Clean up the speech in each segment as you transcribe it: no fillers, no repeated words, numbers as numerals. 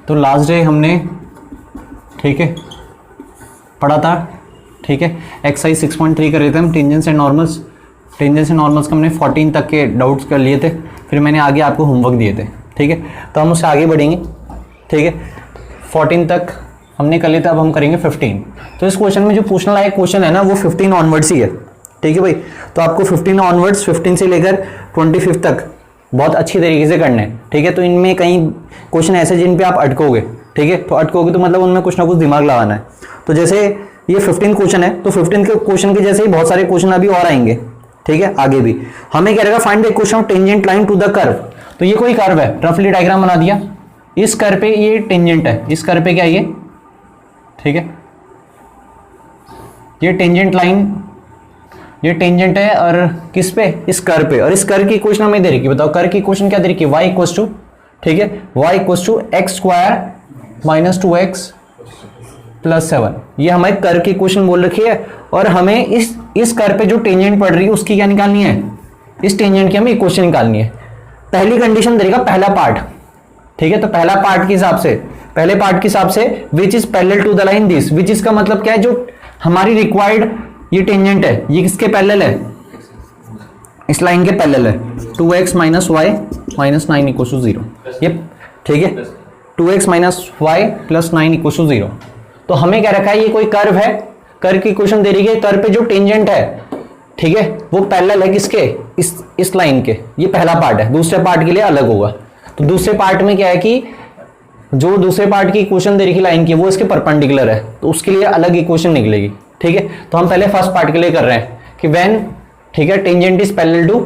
तो last day हमने, ठीक है, पढ़ा था, ठीक है, एक्सरसाइज 6.3 कर रहे थे हम, tangents and normals. Tangents and normals का हमने 14 तक के डाउट्स कर लिए थे, फिर मैंने आगे आपको होमवर्क दिए थे, ठीक है। तो हम उससे आगे बढ़ेंगे, ठीक है। 14 तक हमने कर लिया था, अब हम करेंगे 15। तो इस क्वेश्चन में जो पूछने लायक क्वेश्चन है ना वो 15 ऑनवर्ड्स ही है, ठीक है भाई। तो आपको 15 ऑनवर्ड्स, 15 से लेकर 25 तक बहुत अच्छी तरीके से करना है, ठीक है। तो इनमें कई क्वेश्चन ऐसे जिन पे आप अटकोगे, ठीक है। तो अटकोगे तो मतलब उनमें कुछ ना कुछ दिमाग लगाना है। तो जैसे ये 15 क्वेश्चन है, तो 15 के क्वेश्चन के जैसे ही बहुत सारे क्वेश्चन अभी और आएंगे, ठीक है, आगे भी। हमें क्या रहेगा, find the equation of tangent line to the curve. तो ये कोई कर्व है, रफली डायग्राम बना दिया, इस कर्व पे ये टेंजेंट है, इस कर्व पे क्या ये, ठीक है, ये टेंजेंट लाइन, ये टेंजेंट है, और किस पे, इस कर्व पे। और इस कर्व की इक्वेशन हमें दे रखी, बताओ कर्व की इक्वेशन क्या दे रखी है, y इक्वल टू, ठीक है, y equal to x square minus 2x plus 7। ये हमारे कर्व की इक्वेशन बोल रखी है, और हमें इस कर्व पे जो टेंजेंट पड़ रही है उसकी क्या निकालनी है, इस टेंजेंट की हमें इक्वेशन निकालनी है। पहली कंडीशन देगा पहला पार्ट, ठीक है। तो पहला पार्ट के हिसाब से, पहले पार्ट के हिसाब से which is parallel to the line this, which is का मतलब क्या है, जो हमारी रिक्वायर्ड ये टेंजेंट है, ये किसके पैरेलल है, इस लाइन के पैरेलल है, 2x minus y minus 9 equal to 0, ये, ठीक है, 2x minus y plus 9 equal to 0। तो हमें क्या रखा है, ये कोई कर्व है, कर्व की इक्वेशन दे रही है, कर्व पे जो टेंजेंट है, ठीक है, वो पैरेलल है किसके, इस लाइन के। ये पहला पार्ट है, दूसरे पार्ट के लिए अलग होगा। तो दूसरे पार्ट में क्या है कि जो दूसरे पार्ट की इक्वेशन दे रही है लाइन की, वो इसके परपेंडिकुलर है, तो उसके लिए अलग इक्वेशन निकलेगी, ठीक है। तो हम पहले फर्स्ट पार्ट के लिए कर रहे हैं कि व्हेन, ठीक है, टेंजेंट इज पैरेलल टू,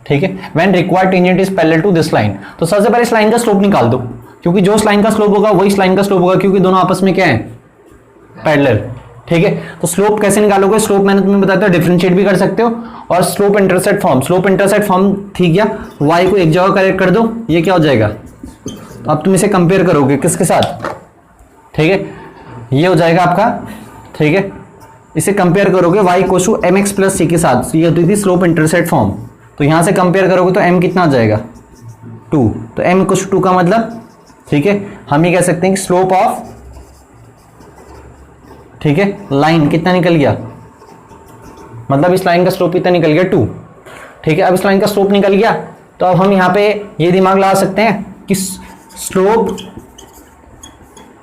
ठीक है, when required tangent is parallel to this line. तो सबसे पहले इस लाइन का स्लोप निकाल दो, क्योंकि जो इस लाइन का स्लोप होगा वही इस लाइन का स्लोप होगा, क्योंकि दोनों आपस में क्या है, पैरेलल, ठीक है। तो स्लोप कैसे निकालोगे, स्लोप मैंने तुम्हें बताया था, डिफरेंशिएट भी कर सकते हो, और slope intercept form, slope intercept form थी क्या, y को एक जगह करेक्ट कर दो, ये क्या हो जाएगा। तो अब तुम इसे कंपेयर करोगे किसके साथ, ठीक है, ये हो जाएगा आपका, ठीक है, इसे कंपेयर करोगे y equal to mx plus c के साथ, ये होती थी स्लोप इंटरसेप्ट फॉर्म। तो यहां से कंपेयर करोगे तो m कितना आ जाएगा, 2। तो m इक्वल टू 2 का मतलब, ठीक है, हम ये कह सकते हैं कि स्लोप ऑफ, ठीक है, लाइन कितना निकल गया, मतलब इस लाइन का स्लोप कितना निकल गया, 2, ठीक है। अब इस लाइन का स्लोप निकल गया, तो अब हम यहां पे ये दिमाग लगा सकते हैं कि स्लोप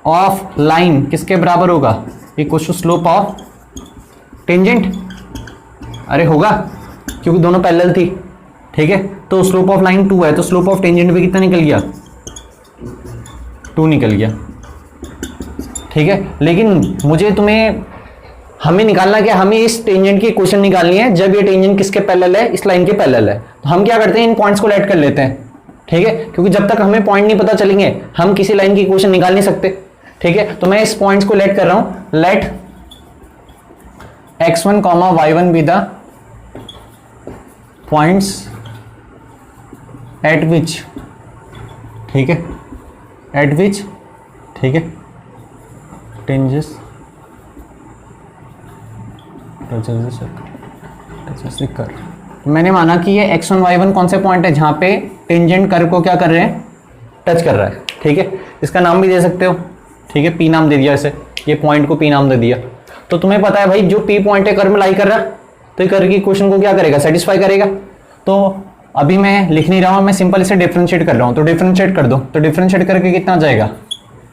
ऑफ लाइन किसके बराबर होगा, equal to slope of tangent, अरे होगा, क्योंकि दोनों पैरेलल थी, ठीक है। तो स्लोप ऑफ लाइन 2 है, तो स्लोप ऑफ टेंजेंट भी कितना निकल गया, 2 निकल गया, ठीक है। लेकिन मुझे तुम्हें, हमें निकालना क्या, हमें इस टेंजेंट की इक्वेशन निकालनी है जब ये टेंजेंट किसके पैरेलल है, इस लाइन के पैरेलल है। तो हम क्या करते हैं, इन पॉइंट्स को लेट कर लेते हैं, ठीक है, क्योंकि जब तक हमें पॉइंट नहीं पता चलेंगे हम किसी लाइन की इक्वेशन निकाल नहीं सकते, ठीक है। तो मैं इस पॉइंट्स को लेट कर रहा हूं, let x1, y1 be the points at which, ठीक है, एट विच, ठीक है, टेंजेस कर्व। मैंने माना कि ये x1 y1 कौन से पॉइंट है जहां पे टेंजेंट कर्व को क्या कर रहे हैं, टच कर रहा है, ठीक है। इसका नाम भी दे सकते हो, ठीक है, p नाम दे दिया इसे, ये पॉइंट को p नाम दे दिया। तो तुम्हें पता है भाई जो p पॉइंट है कर्व में लाई कर रहा है, तो ये कर्व की इक्वेशन को क्या करेगा, सेटिस्फाई करेगा। तो अभी मैं लिख नहीं रहा हूं, मैं सिंपल इसे डिफरेंशिएट कर रहा हूं, तो डिफरेंशिएट कर दो, तो डिफरेंशिएट करके कितना जाएगा,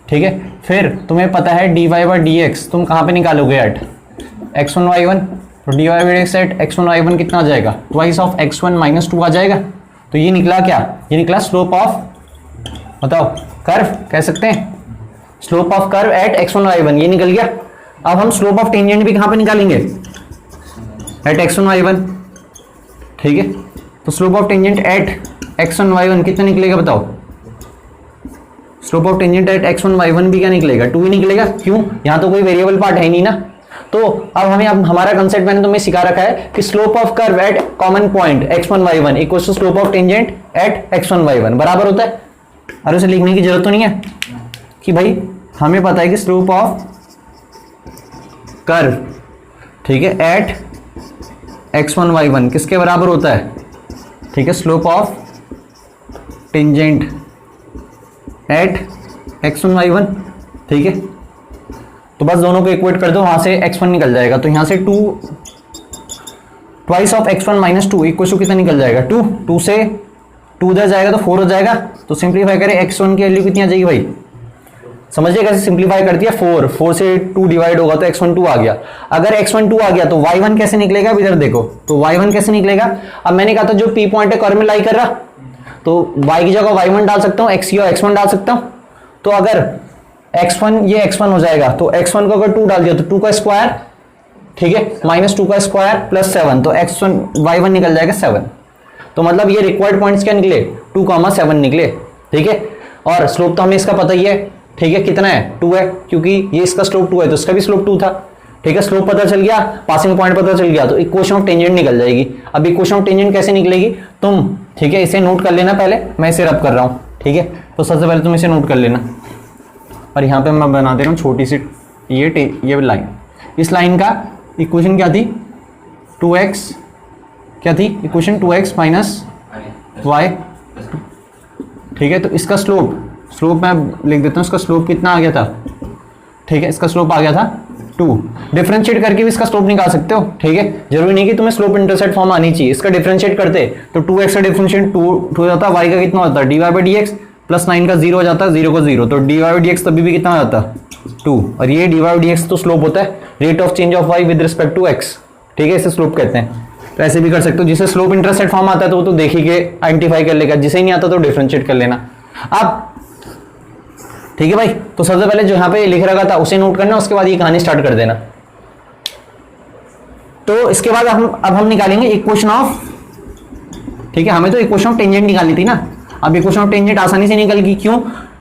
ठीक है। फिर तुम्हें पता है dy बाई dx तुम कहां पे निकालोगे, एट x1 y1, तो dy by dx eight x1 y1 कितना आ जाएगा, ट्वाइस ऑफ x1 माइनस 2 आ जाएगा। तो ये निकला क्या, ये निकला स्लोप ऑफ, बताओ, कर्व कह सकते हैं, slope of curve eight x1 y1, ये निकल गया। अब हम स्लोप ऑफ टेंजेंट भी कहां पे निकालेंगे, एट x1 y1, ठीक है। तो slope of tangent at x1 y1 कितना निकलेगा, बताओ, slope of tangent at x1 y1 भी क्या निकलेगा, 2 ही निकलेगा, क्यों, यहां तो कोई वेरिएबल पार्ट है ही नहीं ना। तो अब हमें, अब हमारा कंसेप्ट मैंने तुम्हें सिखा रखा है कि slope of curve at common point x1 y1 equal to slope of tangent at x1 y1 बराबर होता है। अरे उसे लिखने की जरूरत तो नहीं है कि भाई हमें पता है कि स्लोप ऑफ कर्व, ठीक है, एट x1 y1 किसके बराबर होता है, ठीक है, slope of tangent at x1 y1, ठीक है। तो बस दोनों को इक्वेट कर दो, वहां से x1 निकल जाएगा, तो यहां से 2 twice of x1 minus 2 equal to कितना निकल जाएगा 2, 2 से 2 उधर जाएगा तो 4 हो जाएगा। तो सिंप्लीफाई करें, x1 की वैल्यू कितनी आ जाएगी भाई, समझिए कैसे सिंप्लीफाई कर दिया, 4 से 2 डिवाइड होगा तो x1 2 आ गया। अगर x1 2 आ गया तो y1 कैसे निकलेगा, इधर देखो, तो y1 कैसे निकलेगा। अब मैंने कहा था जो p पॉइंट है कर्व में लाई कर रहा, तो y की जगह y1 डाल सकता हूँ, x की जगह x1 डाल सकता हूँ। तो अगर x1 ये x1 हो जाएगा, तो x1 को अगर 2 डाल दिया तो 2 का स्क्वायर, ठीक है, माइनस 2 का स्क्वायर प्लस 7, तो x1 y1 निकल जाएगा 7। तो मतलब ये रिक्वायर्ड पॉइंट्स क्या निकले, 2,7 निकले, ठीक है। और स्लोप तो हमें इसका पता ही है, ठीक है, कितना है 2 है, क्योंकि ये इसका स्लोप 2 है तो इसका भी स्लोप 2 था, ठीक है। स्लोप पता चल गया, पासिंग पॉइंट पता चल गया, तो इक्वेशन ऑफ टेंजेंट निकल जाएगी। अब इक्वेशन ऑफ टेंजेंट कैसे निकलेगी तुम, ठीक है, इसे नोट कर लेना पहले, मैं इसे रब कर रहा हूं, ठीक है। तो सबसे पहले तुम इसे नोट कर लेना, और यहां पे मैं बना दे रहा हूं छोटी सी ये लाइन। इस लाइन का इक्वेशन क्या थी 2x, क्या थी इक्वेशन 2x माइनस y, ठीक है। तो इसका स्लोप मैं लिख देता हूं, इसका स्लोप कितना आ गया था, ठीक है, इसका स्लोप आ गया था 2। डिफरेंशिएट करके भी इसका स्लोप निकाल सकते हो, ठीक है, जरूरी नहीं कि तुम्हें स्लोप इंटरसेप्ट फॉर्म आनी चाहिए। इसका डिफरेंशिएट करते तो 2x का डिफरेंशिएट 2 हो जाता, y का कितना होता dy बाई dx प्लस 9 का 0 हो जाता, 0 को 0, तो dy बाई dx तभी भी कितना हो जाता 2, और ये dy बाई dx तो स्लोप होता है rate of change of y with respect to x, ठीक है, इसे स्लोप कहते हैं। तो ऐसे भी कर सकते हो, जिसे स्लोप इंटरसेप्ट फॉर्म आता है तो वो तो देखी के आइडेंटिफाई कर लेगा, जिसे नहीं आता तो डिफरेंशिएट कर लेना। अब ठीक है भाई, तो सबसे पहले जो यहां पे लिख रखा था उसे नोट करना, उसके बाद ये कहानी स्टार्ट कर देना। तो इसके बाद अब हम निकालेंगे इक्वेशन ऑफ, ठीक है, हमें तो इक्वेशन ऑफ टेंजेंट निकालनी थी ना। अब इक्वेशन ऑफ टेंजेंट आसानी से निकल गई, क्यों,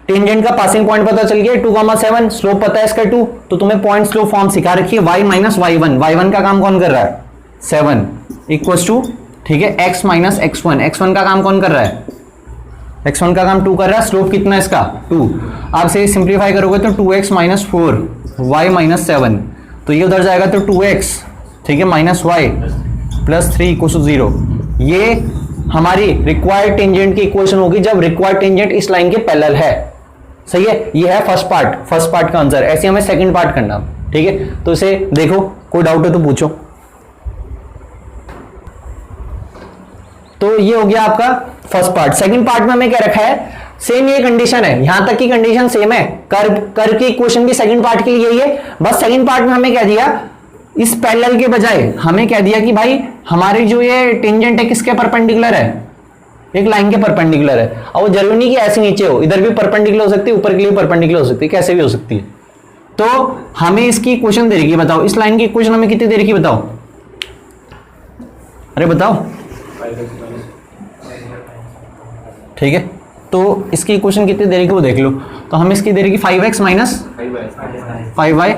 टेंजेंट का पासिंग पॉइंट पता चल गया 2,7, स्लोप पता है इसका 2, तो तुम्हें पॉइंट स्लोप फॉर्म सिखा रखी है y माइनस y1, y1 का काम कौन कर रहा है 7 इक्वल्स टू, ठीक है, x माइनस x1, x1 का काम कौन कर रहा है, x1 का काम 2 कर रहा है, स्लोप कितना है इसका 2। आप से सिंप्लीफाई करोगे तो 2x माइनस 4 y माइनस 7, तो ये उधर जाएगा तो 2x, ठीक है, minus y plus 3 equals to 0। ये हमारी रिक्वायर्ड टेंजेंट की इक्वेशन होगी जब रिक्वायर्ड टेंजेंट इस लाइन के पैरेलल है, सही है। ये है फर्स्ट पार्ट का आंसर। ऐसे हमें सेकंड पार्ट करना, ठीक है। तो इसे देखो, कोई डाउट है तो पूछो। तो ये हो गया आपका फर्स्ट पार्ट। सेकंड पार्ट में हमें क्या रखा है, सेम ये कंडीशन है, यहां तक की कंडीशन सेम है, कर्व की इक्वेशन भी सेकंड पार्ट के लिए यही है। बस सेकंड पार्ट में हमें क्या दिया, इस पैरेलल के बजाय हमें क्या दिया कि भाई हमारी जो ये टेंजेंट है किसके परपेंडिकुलर है, एक लाइन के परपेंडिकुलर है। और वो जरूरी नहीं कि ऐसे नीचे हो, इधर भी परपेंडिकुलर हो सकती है, ऊपर के लिए परपेंडिकुलर हो सकती है, कैसे भी हो सकती है। तो हमें इसकी इक्वेशन दे रखी है, बताओ इस लाइन की इक्वेशन हमें कितनी दे रखी है, बताओ, अरे बताओ, ठीक है। तो इसकी इक्वेशन कितनी दे रखी है वो देख लो। तो हम इसकी दे रखी 5x माइनस 5y,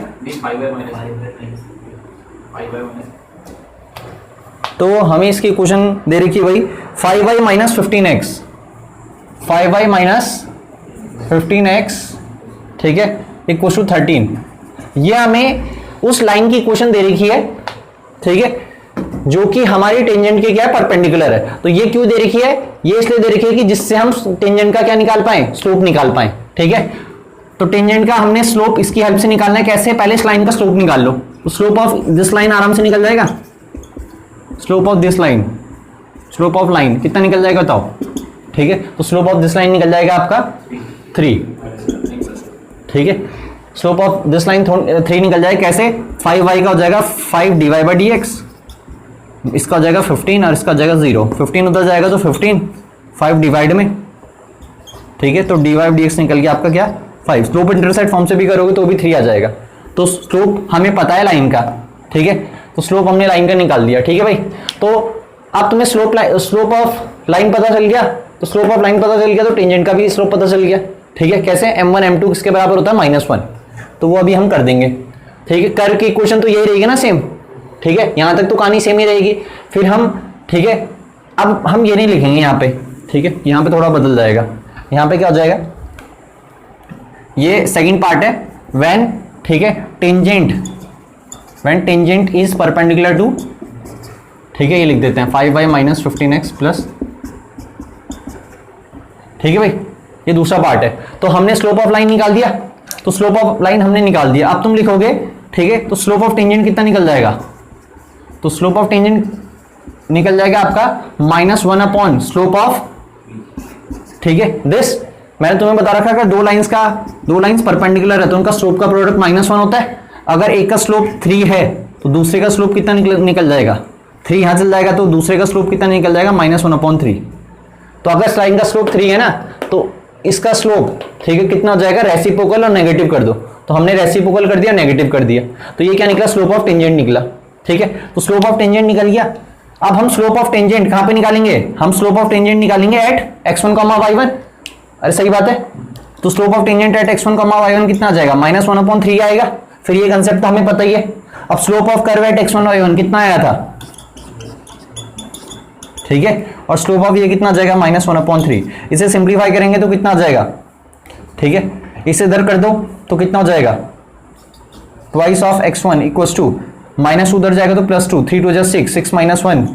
तो हमें इसकी इक्वेशन दे रखी है भाई 5y minus 15x, 5y minus 15x, ठीक है, इक्वल टू 13। ये हमें उस लाइन की इक्वेशन दे रखी है, ठीक है, जो कि हमारी टेंजेंट के क्या है, परपेंडिकुलर है। तो ये क्यों दे रखी है, ये इसलिए दे रखी है कि जिससे हम टेंजेंट का क्या निकाल पाए, स्लोप निकाल पाए, ठीक है। तो टेंजेंट का हमने स्लोप इसकी हेल्प से निकालना है, कैसे, पहले इस लाइन का स्लोप निकाल लो, तो स्लोप ऑफ दिस लाइन आराम से निकल जाएगा, slope of this line, slope of line कितना निकल जाएगा बताओ, ठीक है। तो स्लोप ऑफ दिस लाइन निकल जाएगा आपका 3, ठीक है, स्लोप ऑफ दिस लाइन 3 निकल जाएगा, कैसे, 5y का हो जाएगा 5 dy बाई dx, इसका हो जाएगा 15 और इसका हो जाएगा 0, 15 उधर जाएगा तो 15, 5 डिवाइड में, ठीक है, तो dy बाई dx निकल गया आपका क्या 5। स्लोप इंटरसेप्ट फॉर्म से भी करोगे तो भी 3 आ जाएगा। तो स्लोप हमें पता है लाइन का, ठीक है, तो स्लोप हमने लाइन का निकाल दिया, ठीक है भाई। तो अब तुम्हें स्लोप ऑफ लाइन पता चल गया, तो स्लोप ऑफ लाइन पता चल गया तो टेंजेंट का भी स्लोप पता चल गया, ठीक है। कैसे, m1 m2 किसके बराबर होता है -1, तो वो अभी हम कर देंगे, ठीक है। कर्व की इक्वेशन तो यही रहेगी ना सेम, ठीक है, यहां तक तो कहानी सेम ही रहेगी। फिर हम, ठीक है, अब हम ये नहीं लिखेंगे यहाँ पे, ठीक है, यहाँ पे थोड़ा बदल जाएगा, यहाँ पे क्या हो जाएगा, ये सेकंड पार्ट है, व्हेन, ठीक है, when tangent is perpendicular to, ठीक है, ये लिख देते हैं 5y माइनस 15x प्लस, ठीक है भाई, ये दूसरा पार्ट है। तो हमने स्लोप ऑफ लाइन निकाल दिया, तो स्लोप ऑफ लाइन हमने निकाल दिया। अब तुम लिखोगे, ठीक है, तो स्लोप ऑफ टेंजेंट कितना निकल जाएगा, तो स्लोप ऑफ टेंजेंट निकल जाएगा आपका -1 अपॉन स्लोप ऑफ, ठीक है, दिस। मैंने तुम्हें बता रखा है दो लाइंस परपेंडिकुलर है तो उनका स्लोप का प्रोडक्ट -1 होता है। अगर एक का स्लोप 3 है तो दूसरे का स्लोप कितना निकल जाएगा, 3 यहां चल जाएगा, तो दूसरे का स्लोप कितना निकल जाएगा, -1/3। तो अगर इस लाइन का स्लोप 3 है ना, तो इसका स्लोप, ठीक है, कितना हो जाएगा, रेसिप्रोकल और नेगेटिव कर दो। तो हमने रेसिप्रोकल कर दिया, नेगेटिव कर दिया, तो ये क्या निकला, स्लोप ऑफ टेंजेंट निकला। ठीक है, तो स्लोप ऑफ टेंजेंट निकल गया। अब हम स्लोप ऑफ टेंजेंट कहां पे निकालेंगे, हम स्लोप ऑफ टेंजेंट निकालेंगे एट x1, y1। अरे सही बात है, तो slope of tangent at x1, y1 कितना आ जाएगा, -1/3 आएगा। फिर ये कंसेप्ट तो हमें पता ही है। अब slope of curve eight x1, y1 कितना आया था, ठीक है, और स्लोप ऑफ ये कितना आ जाएगा, -1/3। इसे सिंप्लीफाई करेंगे तो कितना आ जाएगा, ठीक है, इसे इधर कर दो तो कितना हो जाएगा, twice of x1 equals to, minus उधर जाएगा तो +2, 3 2 6, 6 - 1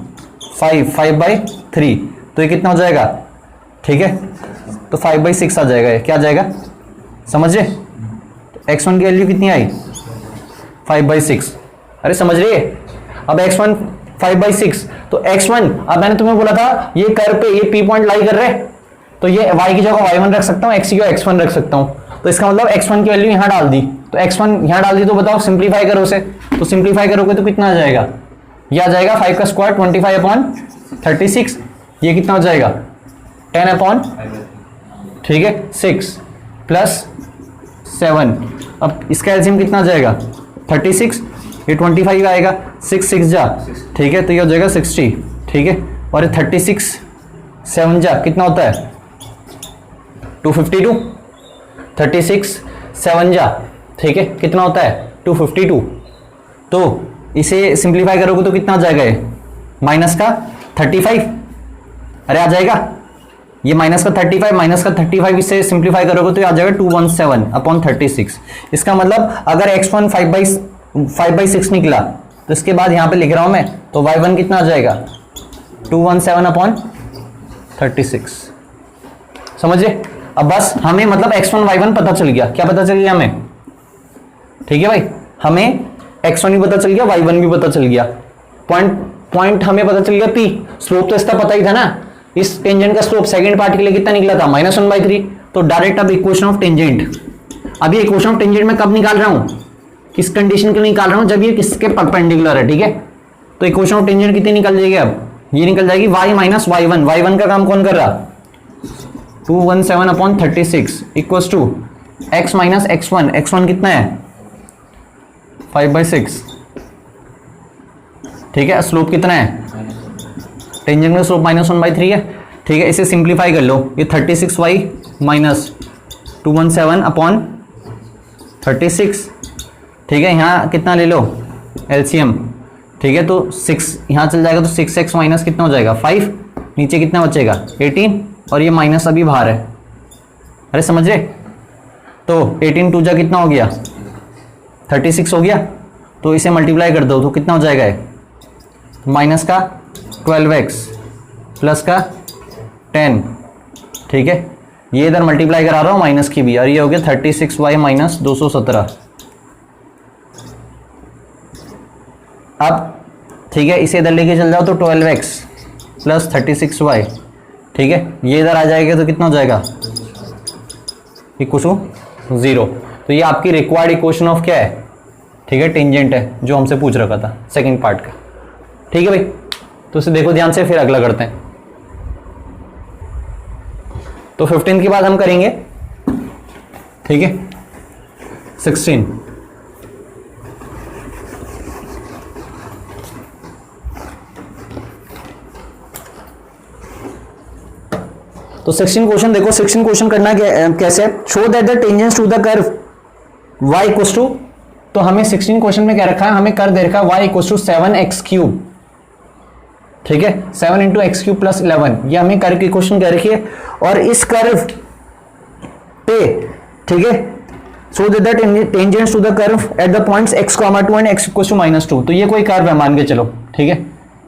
5, 5/3, तो ये कितना हो जाएगा, ठीक है, तो 5/6 आ जाएगा। ये क्या आ जाएगा, समझ रहे, x1 की वैल्यू कितनी आई, 5/6। अरे समझ रही है, अब x1 5/6, तो x1, अब मैंने तुम्हें बोला था ये कर्व पे ये P पॉइंट लाई कर रहे हैं, तो ये y की जगह y1 रख सकता हूँ, x की जगह x1 रख सकता हूँ। तो इसका मतलब x1 की वैल्यू यहां डाल दी, तो x1 यहां डाल दी, तो बताओ सिंप्लीफाई करो उसे, तो सिंप्लीफाई करोगे तो कितना आ जाएगा, ये आ जाएगा 5 का स्क्वायर 25/36, ये कितना हो जाएगा 10/, ठीक है, 6 + 7। अब इसका एलसीएम कितना आ जाएगा 36, ये 25 आएगा, 6 6 जा, ठीक है, तो ये हो जाएगा 60, ठीक है, और 36 7 जा कितना होता है 252, 36 7 जा, ठीक है, कितना होता है 252। तो इसे सिंप्लीफाई करोगे तो कितना आ जाएगा, ये माइनस का 35, अरे आ जाएगा, ये माइनस का 35 माइनस का 35 इसे सिंप्लीफाई करोगे तो ये आ जाएगा 217/36। इसका मतलब अगर x1 5/6 निकला, तो इसके बाद यहां पे लिख रहा हूं मैं, तो y1 कितना आ जाएगा 217/36। समझे, अब बस हमें मतलब x1 y1 पता चल गया, क्या पता चल गया हमें, ठीक है भाई, हमें x1 भी पता चल गया, y1 भी पता चल गया, पॉइंट हमें पता चल गया p, स्लोप तो इसका पता ही था ना, इस टेंजेंट का स्लोप सेकंड पार्ट के लिए कितना निकला था -1/3। तो डायरेक्ट अब इक्वेशन ऑफ टेंजेंट, अभी इक्वेशन ऑफ टेंजेंट में कब निकाल रहा हूं, किस कंडीशन के लिए निकाल रहा हूं, जब ये किसके परपेंडिकुलर है, ठीक है। तो इक्वेशन ऑफ टेंजेंट कितनी निकल जाएगी, अब ये निकल जाएगी y - y1, y1 का काम कौन कर रहा, 217/36 equals to x - x1, x1 कितना है 5/6, ठीक है, स्लोप कितना है, टेंजेंट का स्लोप -1/3 है, ठीक है, इसे सिंप्लीफाई कर लो, ये 36y - 217/36, ठीक है, यहाँ कितना ले लो एलसीएम, ठीक है, तो 6 यहाँ चल जाएगा, तो 6x माइनस कितना हो जाएगा 5, नीचे कितना बचेगा 18, और ये माइनस अभी बाहर है, अरे समझ रहे, तो 18 2 जा कितना हो गया 36 हो गया, तो इसे मल्टीप्लाई कर दो तो कितना हो जाएगा, माइनस का 12x प्लस का 10, ठीक है, ये इधर मल्टीप्लाई करा रहा हूँ माइनस की भी, और ये हो गया 36y - 217। अब ठीक है, इसे इधर लेके चल जाओ तो 12x प्लस 36y, ठीक है, ये इधर आ जाएगा तो कितना हो जाएगा इक्वल टू 0। तो ये आपकी रिक्वायर्ड इक्वेशन ऑफ क्या है, ठीक है, टेंजेंट है, जो हमसे पूछ रखा था सेकंड पार्ट का, ठीक है भाई। तो इसे देखो ध्यान से, फिर अगला करते हैं। तो 15 के बाद हम करेंगे, ठीक है, 16। तो 16 क्वेश्चन देखो, 16 क्वेश्चन करना कैसे, show that the tangents to the curve y equals to, तो हमें 16 क्वेश्चन में क्या रखा है, हमें कर्व दे रखा है y इक्वल्स टू 7x3, ठीक है, 7 × x³ + 11, ये हमें कर्व की क्वेश्चन कह रखी है। और इस कर्व पे, ठीक है, so that the tangents to the curve at the points x, 2 and x = -2, तो ये कोई कर्व है मान के चलो, ठीक है,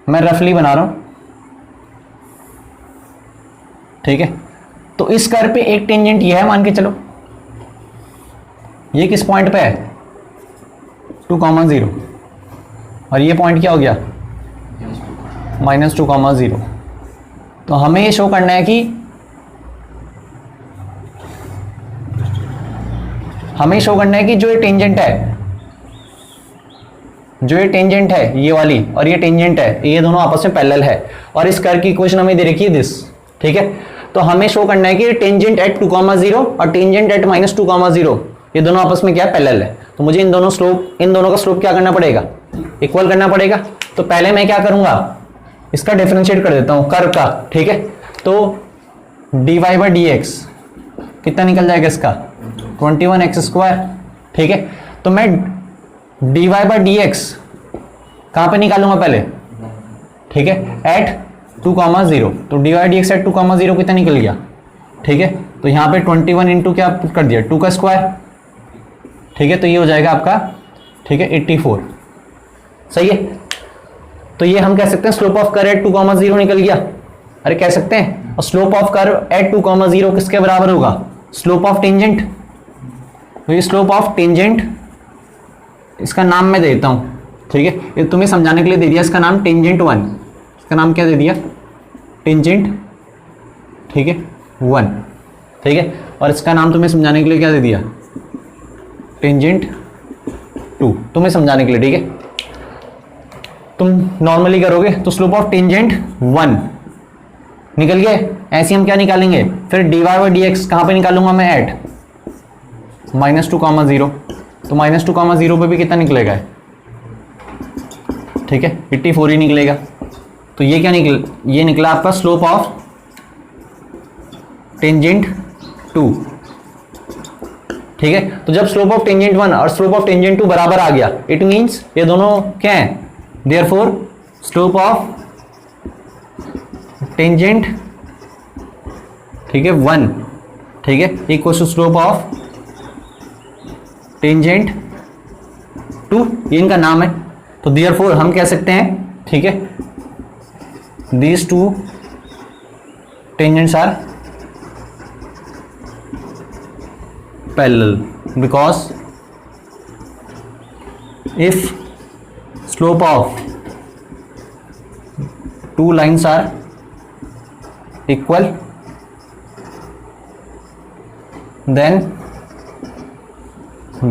मैं रफली बना रहा हूं, ठीक है, तो इस कर्व पे एक टेंजेंट ये है मान के चलो, ये किस पॉइंट पे है 2,0 और ये पॉइंट क्या हो गया -2,0। तो हमें ये शो करना है कि जो ये टेंजेंट है, ये वाली और ये टेंजेंट है, ये दोनों आपस में पैरेलल है और इस कर्व की इक्वेशन हमें दे रखी है दिस। ठीक है, तो हमें शो करना है कि टेंजेंट एट 2,0 और टेंजेंट एट -2,0 ये दोनों आपस में क्या पैरेलल है। तो मुझे इन दोनों का स्लोप क्या करना पड़ेगा, इक्वल करना पड़ेगा। तो पहले मैं क्या करूंगा, इसका डिफरेंशिएट कर देता हूं कर्व का। ठीक है, तो dy/dx कितना निकल जाएगा इसका 21x²। ठीक है, तो मैं dy/dx कहां पे निकालूंगा पहले, ठीक है, एट 2,0। तो dy/dx एट 2,0 कितना निकल गया। ठीक है, तो यहां पे 21 इंटू क्या कर दिया 2 का स्क्वायर। ठीक है, तो ये हो जाएगा आपका, ठीक है, 84। सही है, तो ये हम कह सकते हैं स्लोप ऑफ कर्व एट 2,0 निकल गया। अरे कह सकते हैं, और स्लोप ऑफ कर्व एट 2,0 किसके बराबर होगा, स्लोप ऑफ टेंजेंट। तो ये स्लोप ऑफ टेंजेंट, इसका नाम मैं देता हूं। ठीक है, ये तुम्हें समझाने के लिए दे दिया, इसका नाम टेंजेंट 1। इसका नाम क्या दे दिया, टेंजेंट, ठीक है, 1। ठीक है, और इसका नाम तुम्हें समझाने के लिए क्या दे दिया, टेंजेंट 2, तुम्हें समझाने के लिए। ठीक है, तुम नॉर्मली करोगे तो स्लोप ऑफ टेंजेंट 1 निकल गए। ऐसे हम क्या निकालेंगे, फिर dy/dx कहां पे निकालूंगा मैं, एट -2,0। तो -2,0 पे भी कितना निकलेगा, ठीक है, 84 ही निकलेगा। तो ये क्या ये निकला आपका स्लोप ऑफ टेंजेंट 2। ठीक है, तो जब स्लोप ऑफ टेंजेंट 1 और स्लोप ऑफ टेंजेंट 2 बराबर आ गया, इट मींस ये दोनों क्या है, देयरफॉर स्लोप ऑफ टेंजेंट, ठीक है, 1, ठीक है, equal to slope of tangent 2, ये इनका नाम है। तो देयरफॉर हम कह सकते हैं, ठीक है, these two tangents are parallel because if slope of two lines are equal then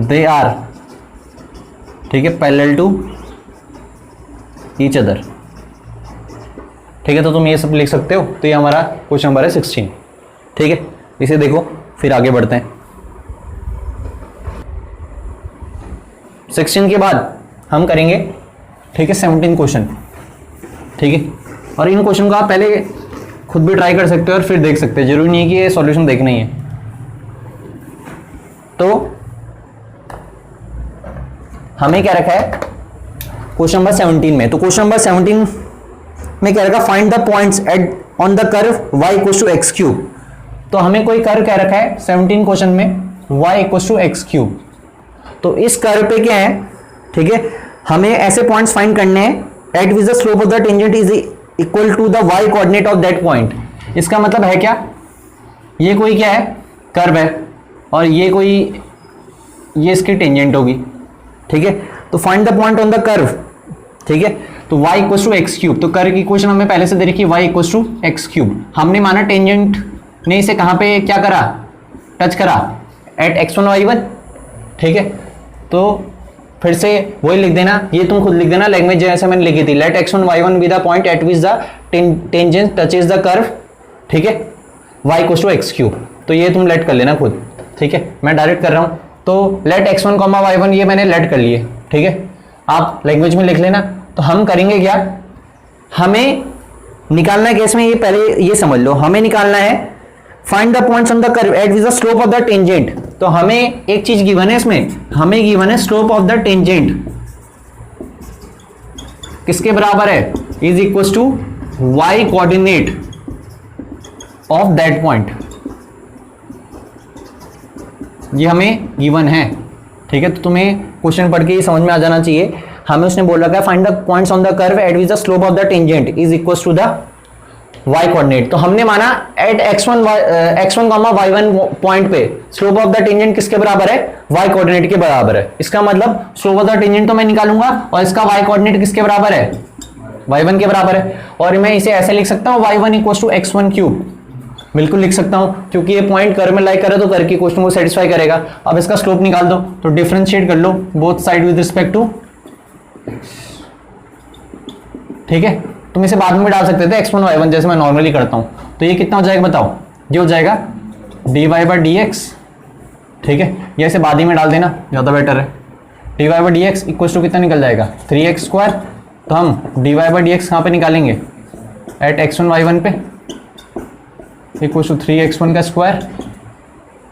they are, ठीक है, parallel to each other। ठीक है, तो तुम ये सब लिख सकते हो। तो ये हमारा क्वेश्चन नंबर है 16। ठीक है, इसे देखो फिर आगे बढ़ते हैं। 16 के बाद हम करेंगे, ठीक है, 17 क्वेश्चन। ठीक है, और इन क्वेश्चन को आप पहले खुद भी ट्राई कर सकते हो और फिर देख सकते हो, जरूरी नहीं है कि ये सॉल्यूशन देखना ही है। तो हमें क्या रखा है क्वेश्चन नंबर 17 में, तो क्वेश्चन नंबर 17 में क्या रखा, find the points eight on the curve y = x³। तो हमें कोई कर्व क्या रखा है 17 क्वेश्चन में, y = x³। तो इस कर्व पे क्या है, ठीक है, हमें ऐसे पॉइंट्स फाइंड करने हैं at which the slope of the tangent is equal to the y coordinate of that point. इसका मतलब है क्या, ये कोई क्या है कर्व है और ये इसकी टेंजेंट होगी। ठीक है, तो find the point on the curve. ठीक है, तो y = x³। तो कर्व की इक्वेशन हमें पहले से दे रखी है, y = x³। हमने माना टेंजेंट ने इसे कहां पे क्या करा, टच करा, एट x1 y1। ठीक है, तो फिर से वही लिख देना, ये तुम खुद लिख देना लैंग्वेज जैसे मैंने लिखी थी, let x1 y1 be the point at which the tangent touches the curve. ठीक है, y = x³। तो ये तुम लेट कर लेना खुद। ठीक है, मैं डायरेक्ट कर रहा हूं, तो लेट x1, y1 ये मैंने लेट कर लिए। ठीक है, आप लैंग्वेज में लिख लेना। तो हम करेंगे क्या, हमें निकालना है केस में, ये पहले ये समझ लो, हमें निकालना है find the points on the curve at which the slope of the tangent. तो हमें एक चीज गिवन है इसमें, हमें गिवन है स्लोप ऑफ द टेंजेंट किसके बराबर है, is equal to y coordinate of that point. ये हमें गिवन है। ठीक है, तो तुम्हें क्वेश्चन पढ़ के ये समझ में आ जाना चाहिए। हमें उसने बोल रखा है find the points on the curve at which the slope of the tangent is equal to the y coordinate. तो हमने माना at x1 comma y1 point पे स्लोप ऑफ द टेंजेंट किसके बराबर है, y कोऑर्डिनेट के बराबर है। इसका मतलब स्लोप ऑफ द टेंजेंट तो मैं निकालूंगा और इसका y कोऑर्डिनेट किसके बराबर है, y1 के बराबर है। और मैं इसे ऐसे लिख सकता हूं y1 equal to x1 cube, बिल्कुल लिख सकता हूं क्योंकि ये पॉइंट कर्व में लाई करे तो कर्व की क्वेश्चन को सेटिस्फाई करेगा। अब इसका स्लोप निकाल दो, तो डिफरेंशिएट कर लो both side with respect to, ठीक है। तुम इसे बाद में डाल सकते थे x1 y1 जैसे मैं नॉर्मली करता हूं। तो ये कितना हो जाएगा बताओ, ये हो जाएगा dy बाई dx, ठीक है। ये इसे बाद ही में डाल देना ज़्यादा बेटर है। dy by dx equal to कितना निकल जाएगा 3x स्क्वायर। तो हम dy बाई dx कहाँ पे निकालेंगे, एट x1 y1 पे, इक्वल टू 3x1 का स्क्वायर।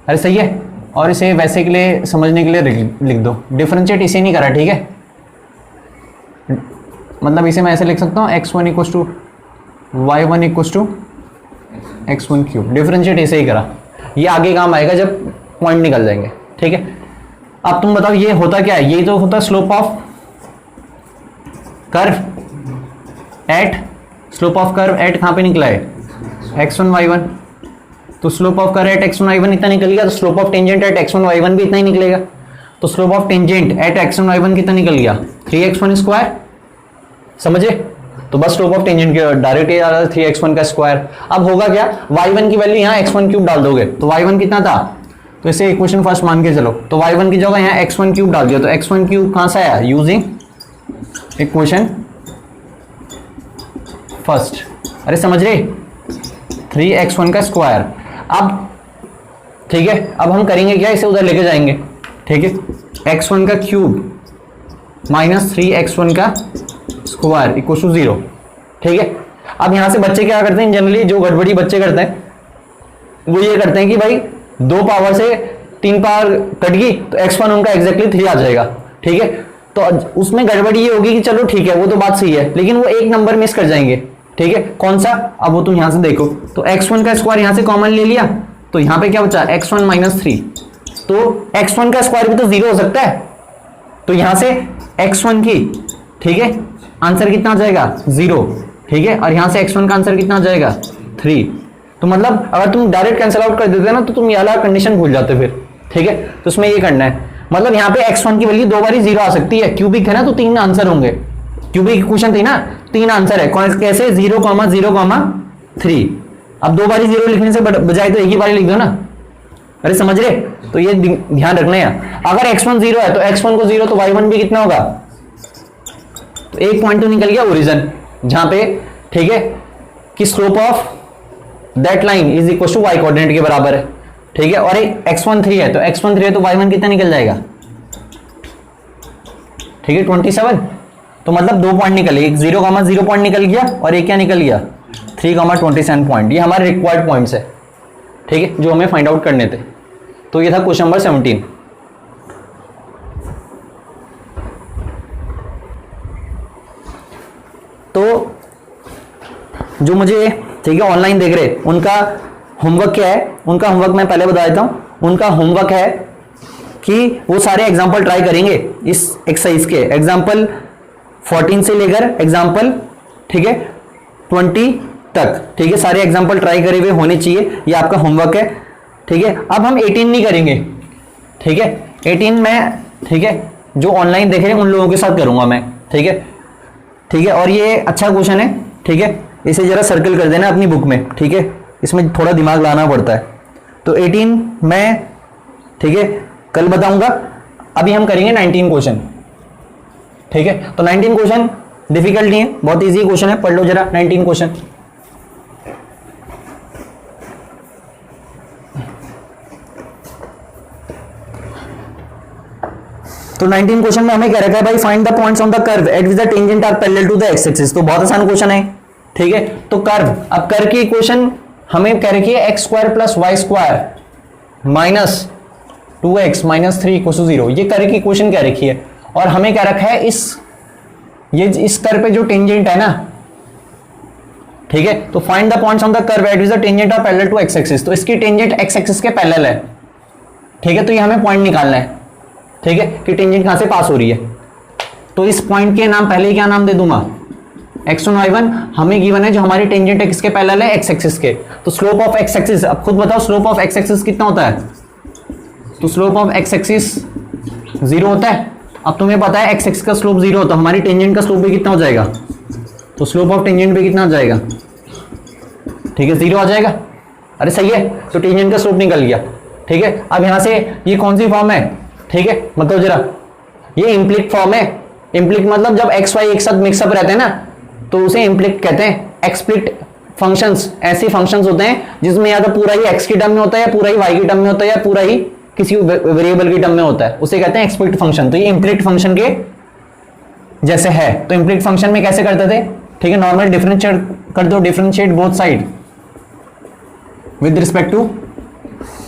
अरे सही है। और इसे वैसे के लिए समझने के लिए लिख दो, डिफरेंशिएट इसे नहीं करा, ठीक है। मतलब इसे मैं ऐसे लिख सकता हूँ x1 equal to y1 equal to x1 cube, differentiate ऐसे ही करा। ये आगे काम आएगा जब पॉइंट निकल जाएंगे, ठीक है। अब तुम बताओ ये होता क्या है, ये तो होता slope of curve eight, slope of curve eight कहाँ पे निकला है x1 y1। तो slope of curve eight x1 y1 इतना निकल गया, तो slope of tangent at x1 y1 भी इतना ही निकलेगा। तो slope of tangent at x1 y1 कितना निकल गया 3x1 स्क्वायर, समझे। तो बस स्लोप ऑफ टेंजेंट के डायरेक्ट ये आ रहा है 3x1 का स्क्वायर। अब होगा क्या, y1 की वैल्यू यहाँ x1 क्यूब डाल दोगे, तो y1 कितना था, तो इसे इक्वेशन फर्स्ट मान के चलो। तो y1 की जगह यहाँ x1 क्यूब डाल दिया, तो x1 क्यूब कहाँ से आया, यूजिंग इक्वेशन फर्स्ट। अरे समझ रहे, 3x1 का स्क्वायर। अब ठीक है, अब हम करेंगे क्या, इसे उधर लेके जाएंगे, ठीक है। x1 का क्यूब माइनस 3x1 का स्क्वायर इक्वल टू 0, ठीक है। अब यहां से बच्चे क्या करते हैं, जनरली जो गड़बड़ी बच्चे करते हैं वो ये करते हैं कि भाई 2 पावर से 3 पावर कट गई तो x1 उनका एग्जैक्टली 3 आ जाएगा, ठीक है। तो उसमें गड़बड़ी ये होगी कि चलो ठीक है वो तो बात सही है, लेकिन वो एक नंबर मिस कर जाएंगे, ठीक है। कौन सा, अब वो तुम यहां से देखो, तो x1 का स्क्वायर यहां से कॉमन ले लिया, तो यहां पे क्या बचा x1 माइनस 3। तो x1 का स्क्वायर भी तो 0 हो सकता है, तो यहां से x1 की, ठीक है, आंसर कितना आ जाएगा 0, ठीक है। और यहां से x1 का आंसर कितना आ जाएगा 3। तो मतलब अगर तुम डायरेक्ट कैंसिल आउट कर देते ना तो तुम ये वाला कंडीशन भूल जाते फिर, ठीक है। तो उसमें ये करना है, मतलब यहाँ पे x1 की वैल्यू 2 बारी 0 आ सकती है, क्यूबिक है ना तो 3 आंसर होंगे, क्यूबिक क्वेश्चन थी ना, 3 आंसर है। कैसे 0,0,3। अब 2 बारी 0 लिखने से बजाय तो एक ही बारी लिख दो ना, अरे समझ रहे। तो ये ध्यान रखना है, अगर x1 0 है तो x1 को 0 तो y1 भी कितना होगा, तो एक पॉइंट तो निकल गया ओरिजिन जहां पे, ठीक है, कि slope of that line is equal to y coordinate के बराबर है, ठीक है। और एक x1 3 है, तो x1 3 है तो y1 कितना निकल जाएगा, ठीक है 27। तो मतलब 2 पॉइंट निकले, एक 0,0 पॉइंट निकल गया और एक क्या निकल गया 3,27 पॉइंट। ये हमारे रिक्वायर्ड पॉइंट्स है, ठीक है, जो हमें फाइंड आउट करने थे। तो ये था क्वेश्चन नंबर 17। तो जो मुझे, ठीक है, ऑनलाइन देख रहे उनका होमवर्क क्या है, उनका होमवर्क मैं पहले बता देता हूं। उनका होमवर्क है कि वो सारे एग्जाम्पल ट्राई करेंगे इस एक्सरसाइज के, एग्जाम्पल 14 से लेकर एग्जाम्पल, ठीक है, 20 तक, ठीक है, सारे एग्जाम्पल ट्राई करे हुए होने चाहिए। ये आपका होमवर्क है, ठीक है। अब हम 18 नहीं करेंगे, ठीक है, 18 में, ठीक है, जो ऑनलाइन देख रहे हैं उन लोगों के साथ करूंगा मैं, ठीक है, ठीक है। और ये अच्छा क्वेश्चन है, ठीक है, इसे जरा सर्कल कर देना अपनी बुक में, ठीक है, इसमें थोड़ा दिमाग लाना पड़ता है। तो 18 मैं, ठीक है, कल बताऊंगा। अभी हम करेंगे 19 क्वेश्चन, ठीक है। तो 19 क्वेश्चन डिफिकल्ट नहीं है, बहुत इजी क्वेश्चन है, पढ़ लो जरा 19 क्वेश्चन। तो 19 क्वेश्चन में हमें कह रखा है भाई find the points on the curve at which the tangent are parallel to the x axis. तो बहुत आसान क्वेश्चन है, ठीक है। तो कर्व, अब कर्व की इक्वेशन हमें कह रखी है x square plus y square minus 2x minus 3 equal to 0। ये कर्व की इक्वेशन कह रखी है, और हमें कह रखा है इस कर्व पे जो टेंजेंट है ना, ठीक है, तो find the points on the curve at which the tangent are parallel to x axis. तो इसकी टेंजेंट एक्स एक्सिस के पैरेलल है, ठीक है। तो ये हमें पॉइंट निकालना है, ठीक है, कि टेंजेंट कहां से पास हो रही है। तो इस पॉइंट के नाम पहले क्या नाम दे दूंगा, x1 y1 हमें गिवन है जो हमारी टेंजेंट है किसके पैरेलल है, एक्स एक्सिस के। तो स्लोप ऑफ एक्स एक्सिस, अब खुद बताओ स्लोप ऑफ एक्स एक्सिस कितना होता है, तो स्लोप ऑफ एक्स एक्सिस 0 होता है। अब तुम्हें पता है एक्स एक्सिस का स्लोप 0 होता है, हमारी टेंजेंट का स्लोप भी कितना हो जाएगा, तो स्लोप ऑफ टेंजेंट भी कितना हो जाएगा, ठीक है 0 आ जाएगा। अरे सही है, तो टेंजेंट का स्लोप निकल गया। ठीक है, अब यहां से ये कौन सी फॉर्म है, ठीक है मतलब जरा, ये इम्प्लिक फॉर्म है। इम्प्लिक मतलब जब एक्स वाई एक साथ मिक्सअप रहते हैं ना, तो उसे इम्प्लिक कहते हैं। एक्सप्लिट फंक्शंस ऐसे फंक्शंस होते हैं जिसमें या तो पूरा ही एक्स की टर्म में होता है, या पूरा ही वाई की टर्म में होता है, या पूरा ही किसी वेरिएबल की टर्म में होता है, उसे कहते हैं एक्सप्लिट फंक्शन। तो ये इम्प्लिट फंक्शन के जैसे है। तो इम्प्लिट फंक्शन में कैसे करते थे, ठीक है, नॉर्मल डिफरेंशिएट कर दो, differentiate both side with respect to,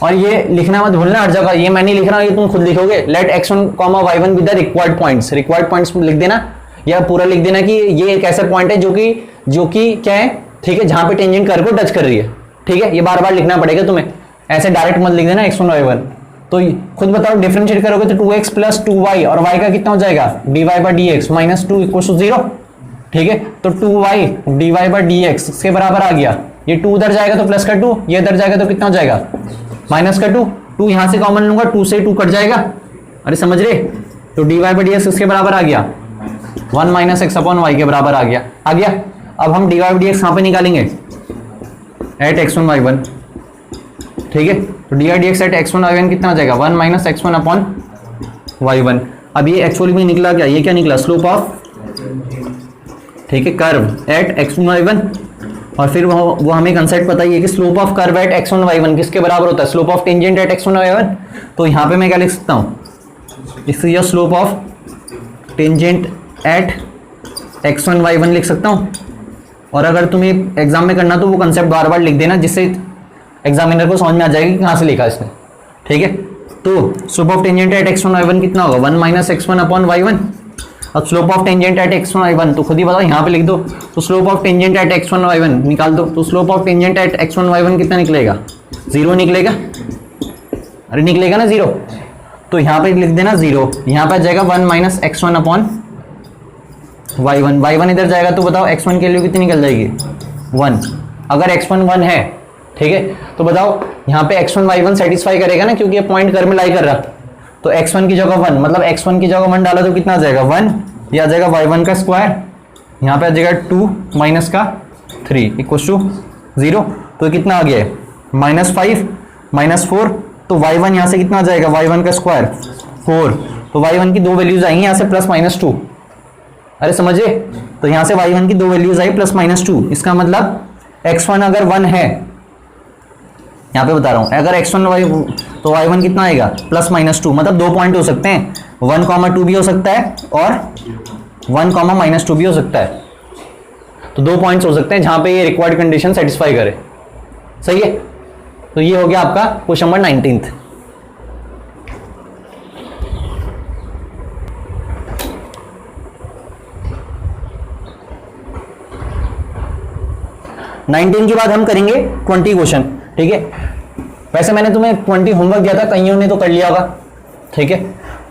और ये लिखना मत भूलना हर जगह, ये मैं नहीं लिख रहा हूं, ये तुम खुद लिखोगे। Let x1, y1 with the required points, required points लिख देना, या पूरा लिख देना कि ये एक ऐसा पॉइंट है जो कि क्या है, ठीक है, जहां पे टेंजेंट कर्व को टच कर रही है। ठीक है, ये बार बार लिखना पड़ेगा तुम्हें, ऐसे डायरेक्ट मत लिख देना x1 y1। तो खुद बताओ डिफरेंशिएट करोगे तो 2x प्लस 2y, और y का कितना हो जाएगा, dy by dx minus 2 equal to 0। ठीक है, तो 2y dy बाई dx इसके बराबर आ गया। ये 2 उधर जाएगा तो प्लस का 2, ये इधर जाएगा तो कितना हो जाएगा, माइनस का 2। 2 यहां से कॉमन लूंगा, 2 से 2 कट जाएगा। अरे समझ रहे, तो dy बाई dx इसके बराबर आ गया, 1 माइनस एक्स अपॉन वाई के बराबर आ गया। अब हम dy बाई dx कहां पे निकालेंगे, एट x1 y1। ठीक है, तो dy dx eight x1 y1 कितना आ जाएगा, 1 माइनस x1 अपॉन y1। अब ये एक्चुअली में निकला क्या, ये क्या निकला, स्लोप ऑफ, ठीक है, कर्व एट x1 y1। और फिर वो हमें कंसेप्ट पता ही है कि slope of curve eight x1 y1 किसके बराबर होता है, slope of tangent at x1 y1। तो यहाँ पे मैं क्या लिख सकता हूँ, इस your slope of tangent at x1 y1 लिख सकता हूँ। और अगर तुम्हें एग्जाम में करना तो वो कंसेप्ट बार बार लिख देना, जिससे एग्जामिनर को समझ में आ जाएगी कि कहाँ से लिखा इसने। ठीक है, तो slope of tangent at x1 y1 कितना होगा, 1 माइनस x1 अपॉन y1। अब slope of tangent at x1 y1 तो खुद ही बताओ, यहाँ पे लिख दो। तो slope of tangent at x1 y1 निकाल दो, तो slope of tangent at x1 y1 कितना निकलेगा, 0 निकलेगा। अरे निकलेगा ना 0, तो यहाँ पे लिख देना 0, यहाँ पे आ जाएगा 1 minus x1 upon y1। y1 इधर जाएगा तो बताओ x1 की वैल्यू कितनी निकल जाएगी, 1। अगर x1 1 है, ठीक है, तो बताओ यहाँ पे x1 y1 सेटिस्फाई करेगा ना, क्योंकि ये पॉइंट कर्व में लाई कर रहा। तो x1 की जगह 1, मतलब x1 की जगह 1 डाला तो कितना आ जाएगा, 1। ये आ जाएगा y1 का स्क्वायर, यहाँ पे आ जाएगा 2 माइनस का 3 इक्वल टू 0। तो कितना आ गया है, -5 माइनस 4। तो y1 यहाँ से कितना आ जाएगा, y1 का स्क्वायर 4। तो y1 की 2 वैल्यूज आएंगी यहाँ से प्लस माइनस 2। अरे समझे, तो यहाँ से y1 की 2 वैल्यूज आई प्लस माइनस 2। इसका मतलब x1 अगर 1 है, यहाँ पे बता रहा हूँ, अगर x1 y तो y1 कितना आएगा, प्लस माइनस 2। मतलब 2 पॉइंट हो सकते हैं, 1,2 भी हो सकता है और 1,-2 भी हो सकता है। तो 2 पॉइंट्स हो सकते हैं जहां पे ये रिक्वायर्ड कंडीशन सेटिस्फाई करे। सही है, तो ये हो गया आपका क्वेश्चन नंबर 19। के बाद हम करेंगे 20 क्वेश्चन। ठीक है, वैसे मैंने तुम्हें 20 होमवर्क दिया था, कईयों ने तो कर लिया होगा। ठीक है,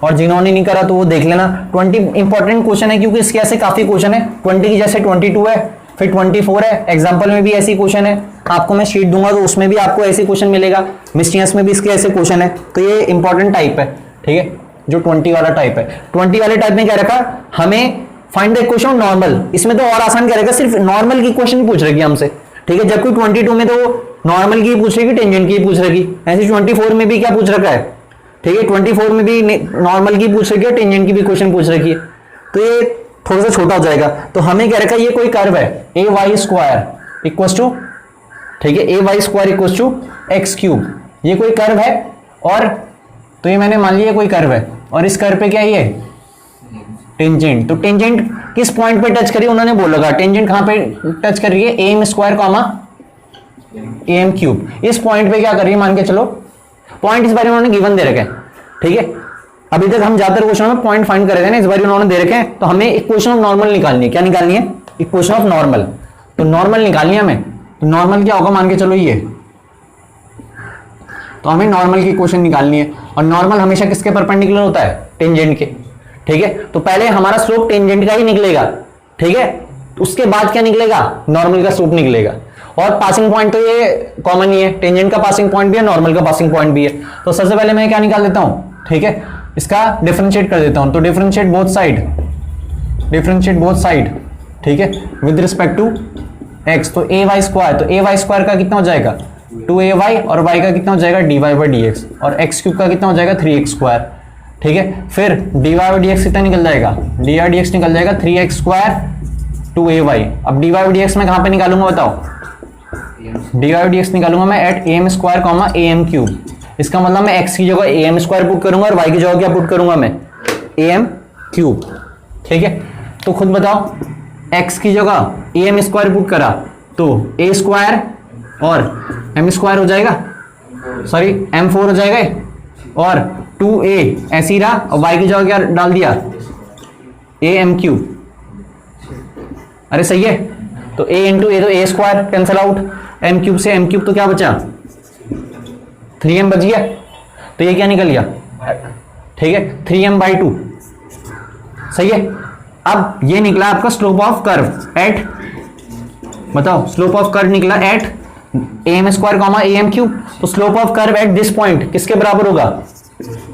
और जिन्होंने नहीं करा तो वो देख लेना। 20 इंपॉर्टेंट क्वेश्चन है, क्योंकि इसके ऐसे काफी क्वेश्चन है। 20 की जैसे 22 है, फिर 24 है, एग्जाम्पल में भी ऐसी क्वेश्चन है। आपको मैं शीट दूंगा तो उसमें भी आपको ऐसे क्वेश्चन मिलेगा, मिस्टीनियस में भी इसके ऐसे क्वेश्चन है। तो ये इंपॉर्टेंट टाइप है। ठीक है, जो 20 वाला टाइप है। 20 वाले टाइप में क्या रखा, हमें फाइंड द क्वेश्चन नॉर्मल। इसमें तो और आसान क्या रहेगा, सिर्फ नॉर्मल की क्वेश्चन पूछ रही हमसे। ठीक है, जबकि 22 में तो नॉर्मल की पूछ रही, टेंजेंट की पूछ रही। ऐसे 24 में भी क्या पूछ रखा है, ठीक है, 24 में भी नॉर्मल की पूछ रखी है, टेंजेंट की भी क्वेश्चन पूछ रखी है। तो ये थोड़ा सा छोटा हो जाएगा। तो हमें क्या रखा है, ये कोई कर्व है, a y square equal to, ठीक है, a y square equal to x cube. ये कोई कर्व है, और तो ये मैंने मान लिया कोई कर्व है, और इस कर्व पे क्या है, टेंजेंट। तो टेंजेंट किस पॉइंट पे टच करी, उन्होंने बोला टेंजेंट कहां पे टच कर रही है, m square comma m cube. इस पॉइंट पे क्या कर रही है, मान के चलो पॉइंट इस बार उन्होंने गिवन दे रखे हैं। ठीक है, अभी तक हम ज्यादातर क्वेश्चन में पॉइंट फाइंड कर रहे थे ना, इस बार उन्होंने दे रखे हैं। तो हमें इक्वेशन ऑफ नॉर्मल निकालनी है। क्या निकालनी है, इक्वेशन ऑफ नॉर्मल। तो नॉर्मल निकालनी है हमें। तो नॉर्मल क्या होगा, मान के चलो ये, तो हमें नॉर्मल की इक्वेशन निकालनी है। और नॉर्मल हमेशा किसके परपेंडिकुलर होता है, टेंजेंट के। ठीक है, तो पहले हमारा स्लोप टेंजेंट का ही निकलेगा। ठीक है, उसके बाद क्या निकलेगा, नॉर्मल का स्लोप निकलेगा। और पासिंग पॉइंट तो ये कॉमन ही है, टेंजेंट का पासिंग पॉइंट भी है, नॉर्मल का पासिंग पॉइंट भी है। तो सबसे पहले मैं क्या निकाल देता हूं, ठीक है, इसका डिफरेंशिएट कर देता हूं। तो डिफरेंशिएट बोथ साइड, ठीक है, विद रिस्पेक्ट टू एक्स। तो ए वाई स्क्वायर, तो ए वाई स्क्वायर का कितना हो जाएगा 2ay, और y का कितना हो जाएगा dy बाई डी एक्स, और एक्स क्यूब का कितना हो जाएगा 3x स्क्वायर, ठीक है। फिर dy बाई डी एक्स कितना निकल जाएगा, dy डी एक्स निकल जाएगा 3x स्क्वायर 2ay। अब dy बाई डी एक्स मैं कहां पे निकालूंगा बताओ, dy बाई डी एक्स निकालूंगा मैं at am square comma am cube. इसका मतलब मैं x की जगह am स्क्वायर पुट करूंगा और y की जगह क्या पुट करूंगा मैं am क्यूब, ठीक है। तो खुद बताओ, x की जगह am स्क्वायर पुट करा तो a स्क्वायर और m स्क्वायर हो जाएगा, सॉरी m4 हो जाएगा, और 2a ऐसी रहा, और y की जगह क्या डाल दिया am क्यूब। अरे सही है, तो a इंटू ए तो a square cancel out, m cube से m क्यूब तो क्या बचा 3m बच गया। तो ये क्या निकल गया, ठीक है 3m बाई 2, सही है। अब ये निकला आपका स्लोप ऑफ कर्व एट, बताओ स्लोप ऑफ कर्व निकला at am square comma am cube. तो slope of curve at this point किसके बराबर होगा,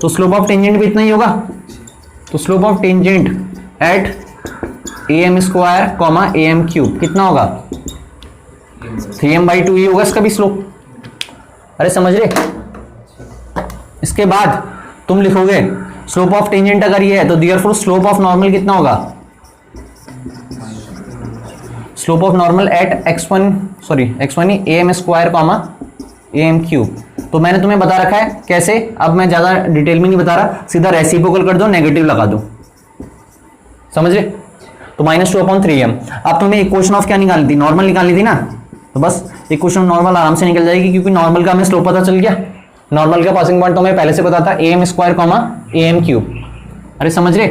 तो स्लोप ऑफ टेंजेंट भी इतना ही होगा। तो slope of tangent eight am square comma am cube कितना होगा 3m बाई 2 ही होगा इसका भी स्लोप। अरे समझ रहे। इसके बाद तुम लिखोगे स्लोप ऑफ टेंजेंट अगर ये है तो देयरफॉर स्लोप ऑफ नॉर्मल कितना होगा, slope of normal at x1 he am square comma am cube. तो मैंने तुम्हें बता रखा है कैसे, अब मैं ज्यादा डिटेल में नहीं बता रहा, सीधा रेसिप्रोकल कर दो, नेगेटिव लगा दो, समझ रहे। तो -2/3m। अब तुम्हें इक्वेशन ऑफ क्या निकालनी थी, नॉर्मल निकालनी थी ना, तो बस इक्वेशन नॉर्मल आराम से निकल जाएगी, क्योंकि नॉर्मल का हमें स्लोप पता चल गया, नॉर्मल का पासिंग पॉइंट तो हमें पहले से पता था am square comma am cube. अरे समझ रहे।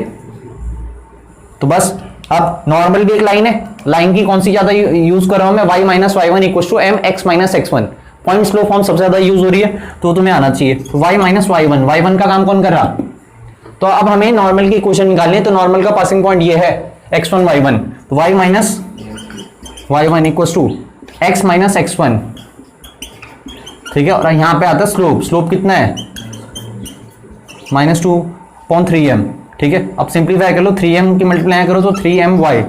तो बस अब नॉर्मल भी एक लाइन है, लाइन की कौन सी ज्यादा यूज कर रहा हूं मैं, y minus y one equal to m x minus x one, point slope form सबसे ज्यादा यूज हो रही है, तो तुम्हें आना चाहिए। तो y माइनस वाई वन का काम कौन कर रहा। तो अब हमें नॉर्मल की इक्वेशन निकालनी है, तो नॉर्मल का पासिंग पॉइंट ये है x1 y1, तो y minus y one equal to x minus x one, ठीक है। और यहां पे आता है स्लोप, स्लोप कितना है -2/3m, ठीक है। अब सिंप्लीफाई कर लो, 3m की मल्टीप्लाई करो तो 3my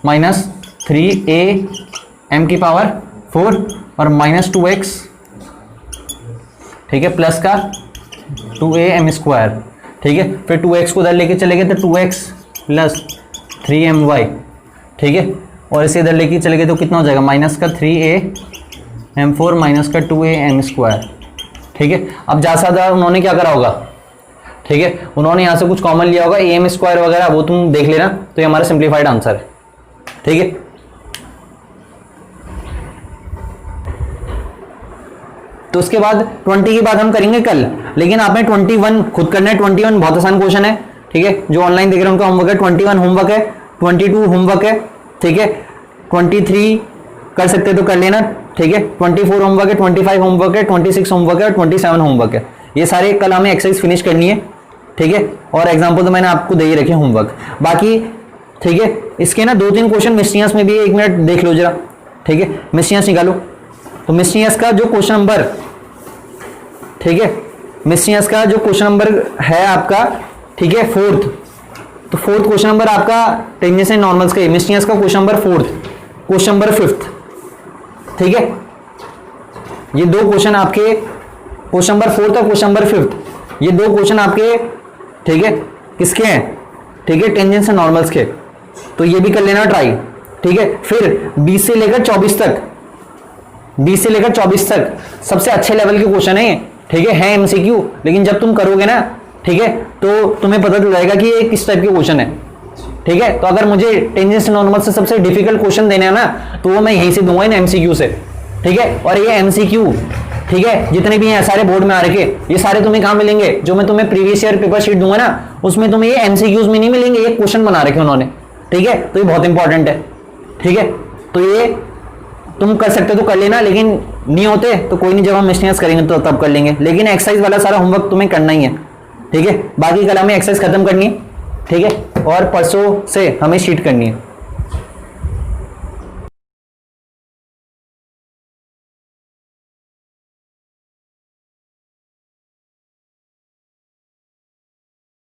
माइनस 3am की पावर 4 और -2x, ठीक है, प्लस का 2am स्क्वायर, ठीक है। फिर 2x को इधर लेके चले गए तो 2x प्लस 3my, ठीक है। और इसे इधर लेके चले गए तो कितना हो जाएगा, माइनस का 3am4 माइनस का 2am स्क्वायर, ठीक है। अब ज्यादा उन्होंने क्या करा होगा, ठीक है, उन्होंने यहां से कुछ कॉमन लिया होगा, am स्क्वायर वगैरह, वो तुम देख लेना। तो ये हमारा सिंप्लीफाइड आंसर है, ठीक है। तो उसके बाद 20 की बात हम करेंगे कल, लेकिन आपने 21 खुद करना है। 21 बहुत आसान क्वेश्चन है, ठीक है। जो ऑनलाइन देख रहे हैं उनका होमवर्क है, 21 होमवर्क है, 22 होमवर्क है, ठीक है। 23 कर सकते तो कर लेना, ठीक है। 24 होमवर्क है, 25 होमवर्क है, 26 होमवर्क है और 27 होमवर्क है। ये सारे कल हमें एक्सरसाइज फिनिश करनी है, ठीक है। और एग्जाम्पल तो मैंने आपको दे ही रखे होमवर्क बाकी, ठीक है। इसके ना 2-3 क्वेश्चन मिस्टीनियस में भी है, 1 मिनट देख लो जरा, ठीक है। मिस्टीनियस निकालो। तो मिस्टीनियस का जो क्वेश्चन नंबर, ठीक है, मिस्टीनियस का जो क्वेश्चन नंबर है आपका, ठीक है, 4th, तो 4th क्वेश्चन नंबर आपका टेंजेंट्स एंड नॉर्मल्स का, मिस्टीनियस का question number 4th, question number 5th, ठीक है। ये दो क्वेश्चन आपके, क्वेश्चन नंबर 4th और क्वेश्चन नंबर 5th, ये दो क्वेश्चन आपके, ठीक है, किसके हैं, ठीक है, टेंजेंट्स एंड नॉर्मल्स के। तो ये भी कर लेना ट्राई, ठीक है। फिर 20 से लेकर 24 तक, 20 से लेकर 24 तक सबसे अच्छे लेवल के क्वेश्चन है, ठीक है एमसीक्यू। लेकिन जब तुम करोगे ना, ठीक है, तो तुम्हें पता चल जाएगा कि ये किस टाइप के क्वेश्चन है, ठीक है। तो अगर मुझे टेंजेंट्स एंड नॉर्मल से सबसे डिफिकल्ट क्वेश्चन देने हैं ना, तो वो मैं यहीं से दूंगा इन एमसीक्यू से, ठीक है। और ये एमसीक्यू, ठीक है, जितने भी हैं सारे बोर्ड में आ रखे, ये सारे तुम्हें कहां मिलेंगे, जो मैं तुम्हें प्रीवियस ईयर पेपर शीट दूंगा ना, उसमें तुम्हें ये एमसीक्यूज में नहीं मिलेंगे, ये क्वेश्चन बना रखे उन्होंने, ठीक है। तो ये बहुत इंपॉर्टेंट है, ठीक है। तो ये तुम कर सकते तो कर लेना, लेकिन नहीं होते तो कोई नहीं, जब हम मिस्टेक्स करेंगे तो तब कर लेंगे। लेकिन एक्सरसाइज वाला सारा होमवर्क तुम्हें करना ही है, ठीक है। बाकी कल हमें एक्सरसाइज खत्म करनी है, ठीक है, और परसों से हमें शीट करनी है।